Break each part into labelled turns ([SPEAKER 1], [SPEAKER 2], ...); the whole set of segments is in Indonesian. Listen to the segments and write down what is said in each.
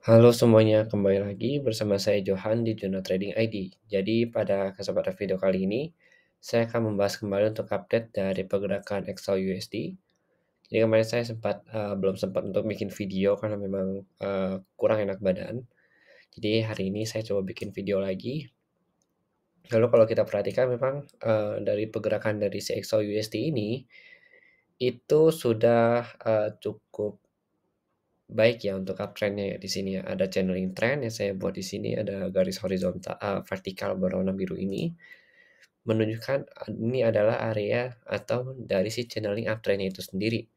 [SPEAKER 1] Halo semuanya, kembali lagi bersama saya Johan di Juno Trading ID. Jadi pada kesempatan video kali ini, saya akan membahas kembali untuk update dari pergerakan XAU USD. Jadi kemarin saya belum sempat untuk bikin video karena memang kurang enak badan. Jadi hari ini saya coba bikin video lagi. Lalu kalau kita perhatikan memang dari pergerakan dari si XAU USD ini itu sudah cukup baik ya untuk uptrend-nya ya di sini ya. Ada channeling trend yang saya buat di sini, ada garis horizontal vertikal berwarna biru ini, menunjukkan ini adalah area atau dari si channeling uptrend-nya itu sendiri.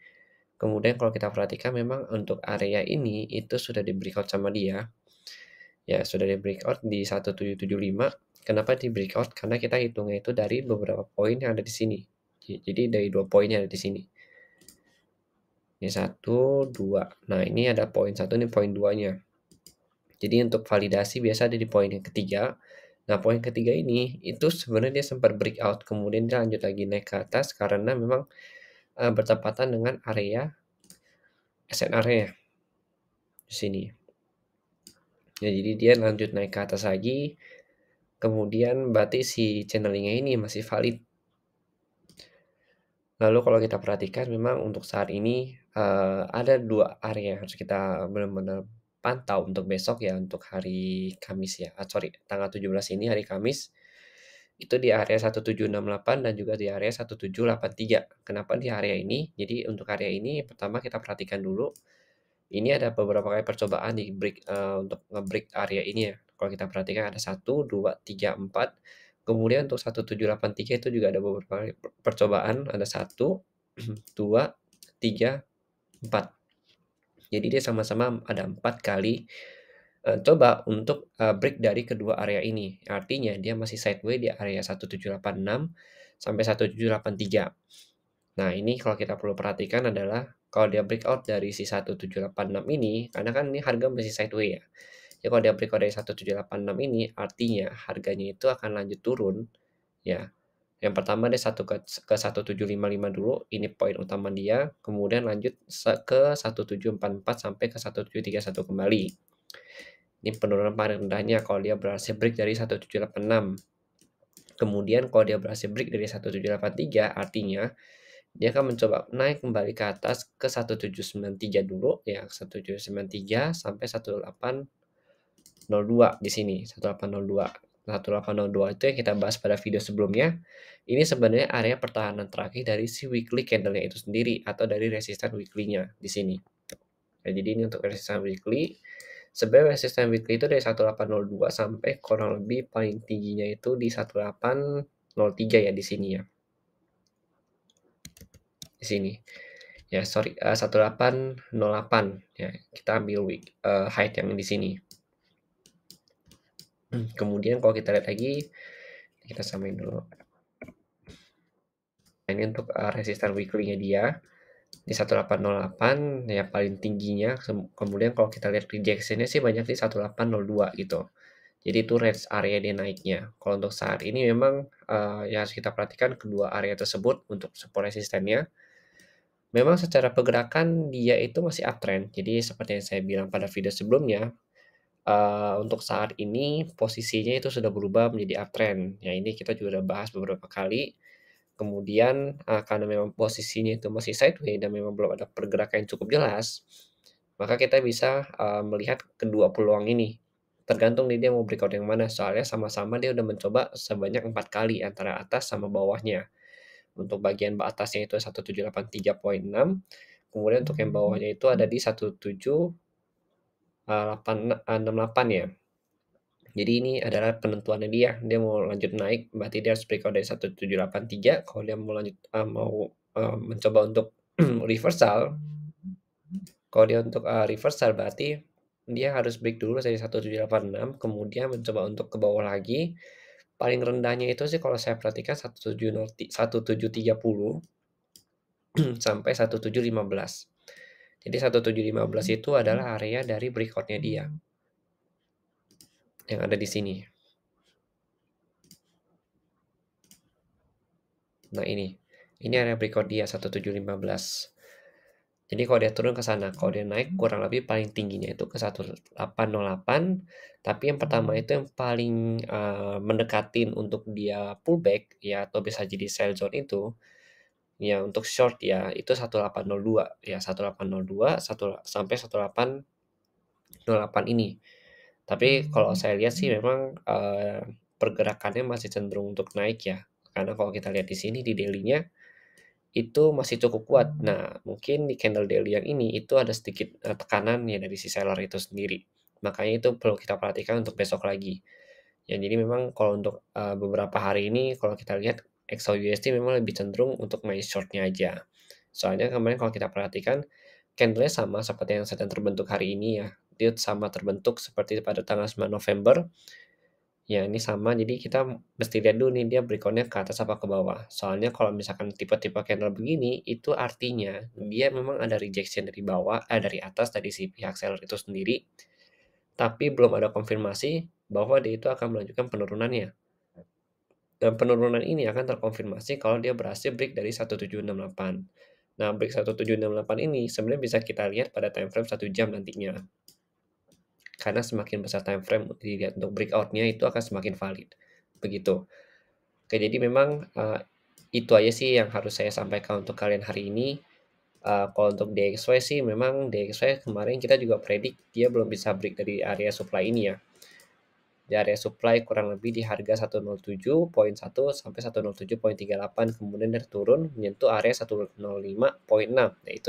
[SPEAKER 1] Kemudian kalau kita perhatikan memang untuk area ini itu sudah di breakout sama dia, ya sudah di breakout di 1775. Kenapa di breakout? Karena kita hitungnya itu dari beberapa poin yang ada di sini. Jadi dari 2 poin yang ada di sini. Ini 1, 2. Nah, ini ada poin 1, ini poin 2-nya. Jadi untuk validasi biasa ada di poin yang ketiga. Nah, poin ketiga ini itu sebenarnya dia sempat breakout, kemudian dia lanjut lagi naik ke atas karena memang bertepatan dengan area SNR-nya di sini. Ya, jadi dia lanjut naik ke atas lagi, kemudian berarti si channelingnya ini masih valid. Lalu kalau kita perhatikan memang untuk saat ini ada dua area yang harus kita benar-benar pantau untuk besok ya, untuk hari Kamis ya. Sorry, tanggal 17 ini hari Kamis. Itu di area 1768 dan juga di area 1783. Kenapa di area ini? Jadi untuk area ini pertama kita perhatikan dulu, ini ada beberapa kali percobaan di break untuk nge-break area ini ya. Kalau kita perhatikan ada 1, 2, 3, 4. Kemudian untuk 1783 itu juga ada beberapa kali percobaan, ada 1, 2, 3, 4. Jadi dia sama-sama ada 4 kali coba untuk break dari kedua area ini. Artinya dia masih sideway di area 1786 sampai 1783. Nah, ini kalau kita perlu perhatikan adalah kalau dia breakout dari si 1786 ini, karena kan ini harga masih sideway ya. Ya kalau dia breakout dari 1786 ini, artinya harganya itu akan lanjut turun ya. Yang pertama dia ke 1755 dulu, ini poin utama dia, kemudian lanjut ke 1744 sampai ke 1731 kembali. Ini penurunan paling rendahnya kalau dia berhasil break dari 1786. Kemudian kalau dia berhasil break dari 1783, artinya dia akan mencoba naik kembali ke atas ke 1793 dulu ya, 1793 sampai 1802 di sini, 1802. 1802 itu yang kita bahas pada video sebelumnya. Ini sebenarnya area pertahanan terakhir dari si weekly candle-nya itu sendiri atau dari resisten weekly-nya di sini. Ya, jadi ini untuk resisten weekly. Sebenarnya resisten weekly itu dari 1802 sampai kurang lebih paling tingginya itu di 1803 ya di sini ya. Di sini. Ya, sorry, 1808 ya. Kita ambil height yang di sini. Kemudian kalau kita lihat lagi, kita samain dulu. Nah, ini untuk resisten weekly-nya dia di 1808 ya paling tingginya. Kemudian kalau kita lihat rejection-nya sih banyak di 1802 gitu. Jadi itu range area dia naiknya. Kalau untuk saat ini memang yang harus kita perhatikan kedua area tersebut untuk support resistennya. Memang secara pergerakan dia itu masih uptrend. Jadi seperti yang saya bilang pada video sebelumnya, untuk saat ini posisinya itu sudah berubah menjadi uptrend. Ya ini kita juga udah bahas beberapa kali. Kemudian, karena memang posisinya itu masih sideways dan memang belum ada pergerakan yang cukup jelas, maka kita bisa, melihat kedua peluang ini. Tergantung nih dia mau breakout yang mana, soalnya sama-sama dia udah mencoba sebanyak 4 kali antara atas sama bawahnya. Untuk bagian atasnya itu 1783,6, kemudian untuk yang bawahnya itu ada di 1768 ya. Jadi ini adalah penentuannya dia, dia mau lanjut naik berarti dia harus breakout dari 1783, kalau dia mau lanjut mencoba untuk reversal, kalau dia untuk reversal berarti dia harus break dulu dari 1786, kemudian mencoba untuk ke bawah lagi. Paling rendahnya itu sih kalau saya perhatikan 1730 sampai 1715. Jadi 1715 itu adalah area dari breakout-nya dia, yang ada di sini. Nah ini area breakout dia 1715. Jadi kalau dia turun ke sana, kalau dia naik kurang lebih paling tingginya itu ke 1808, tapi yang pertama itu yang paling, mendekatin untuk dia pullback ya atau bisa jadi sell zone itu, ya untuk short ya, itu 1802 ya, 1802 sampai 1808 ini. Tapi kalau saya lihat sih memang, pergerakannya masih cenderung untuk naik ya, karena kalau kita lihat di sini di daily-nya itu masih cukup kuat. Nah, mungkin di candle daily yang ini itu ada sedikit, tekanan ya dari si seller itu sendiri. Makanya itu perlu kita perhatikan untuk besok lagi. Ya jadi memang kalau untuk, beberapa hari ini kalau kita lihat XAUUSD memang lebih cenderung untuk main short-nya aja. Soalnya kemarin kalau kita perhatikan candle-nya sama seperti yang sedang terbentuk hari ini ya, dia sama terbentuk seperti pada tanggal 9 November. Ya, ini sama, jadi kita mesti lihat dulu nih dia breakout-nya ke atas apa ke bawah. Soalnya kalau misalkan tipe-tipe candle begini, itu artinya dia memang ada rejection dari bawah dari atas dari si pihak seller itu sendiri, tapi belum ada konfirmasi bahwa dia itu akan melanjutkan penurunannya. Dan penurunan ini akan terkonfirmasi kalau dia berhasil break dari 1768. Nah, break 1768 ini sebenarnya bisa kita lihat pada time frame 1 jam nantinya. Karena semakin besar time frame dilihat untuk breakout-nya itu akan semakin valid, begitu. Oke, jadi memang, itu aja sih yang harus saya sampaikan untuk kalian hari ini. Kalau untuk DXY sih memang DXY kemarin kita juga predik dia belum bisa break dari area supply ini ya. Di area supply kurang lebih di harga 107,1 sampai 107,38, kemudian dia turun menyentuh area 105,6. Nah, itu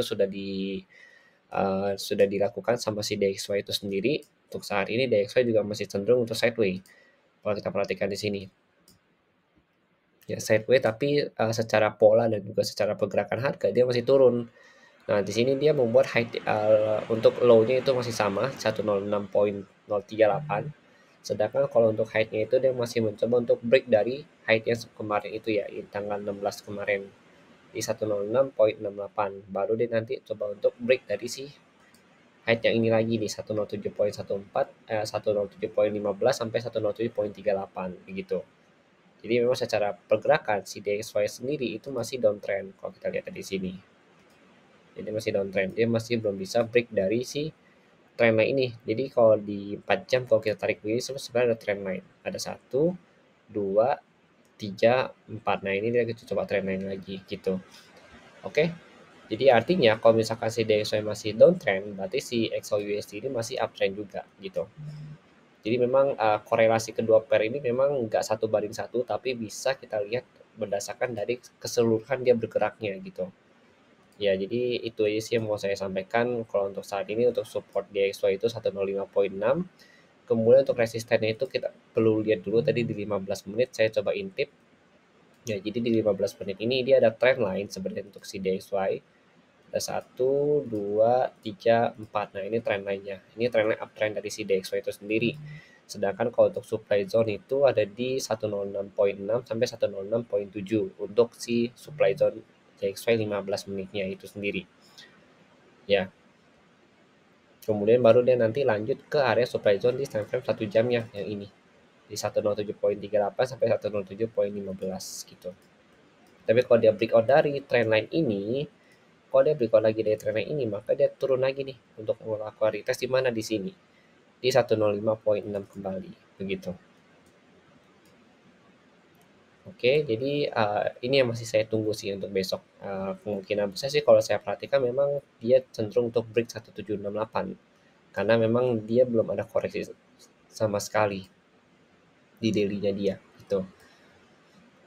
[SPEAKER 1] sudah dilakukan sama si DXY itu sendiri. Untuk saat ini DXY juga masih cenderung untuk sideway, kalau kita perhatikan di sini. Ya sideway tapi, secara pola dan juga secara pergerakan harga dia masih turun. Nah, di sini dia membuat untuk low-nya itu masih sama 106,038. Sedangkan kalau untuk high-nya itu dia masih mencoba untuk break dari high-nya kemarin itu ya, di tanggal 16 kemarin di 106,68. Baru dia nanti coba untuk break dari si high yang ini lagi di 107,14, 107,15 sampai 107,38 begitu. Jadi memang secara pergerakan si DXY sendiri itu masih downtrend kalau kita lihat di sini. Jadi masih downtrend, dia masih belum bisa break dari si trend line ini. Jadi kalau di 4 jam kalau kita tarik begini sebenarnya ada trend line. Ada 1, 2, 3, 4. Nah, ini dia kita coba trend line lagi gitu. Oke. Jadi artinya kalau misalkan si DXY masih downtrend, berarti si XAUUSD ini masih uptrend juga gitu. Jadi memang korelasi kedua pair ini memang nggak 1 banding 1, tapi bisa kita lihat berdasarkan dari keseluruhan dia bergeraknya gitu. Ya, jadi itu aja sih yang mau saya sampaikan. Kalau untuk saat ini untuk support DXY itu 105,6. Kemudian untuk resistennya itu kita perlu lihat dulu tadi di 15 menit saya coba intip. Ya, jadi di 15 menit ini dia ada trend line sebenarnya untuk si DXY. Ada 1, 2, 3, 4. Nah, ini trend line-nya. Ini trend line uptrend dari si DXY itu sendiri. Sedangkan kalau untuk supply zone itu ada di 106,6 sampai 106,7 untuk si supply zone DXY 15 menitnya itu sendiri. Ya, kemudian baru dia nanti lanjut ke area supply zone di time frame 1 jamnya yang ini. Di 107,38 sampai 107,15 gitu. Tapi kalau dia breakout dari trend line ini, kalau dia breakout lagi dari trend line ini, maka dia turun lagi nih untuk melakukan retest di mana di sini. Di 105,6 kembali, begitu. Oke, jadi ini yang masih saya tunggu sih untuk besok. Kemungkinan besar sih kalau saya perhatikan memang dia cenderung untuk break 1768 karena memang dia belum ada koreksi sama sekali di daily-nya dia gitu.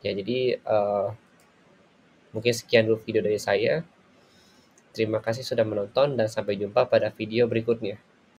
[SPEAKER 1] Ya jadi mungkin sekian dulu video dari saya. Terima kasih sudah menonton dan sampai jumpa pada video berikutnya.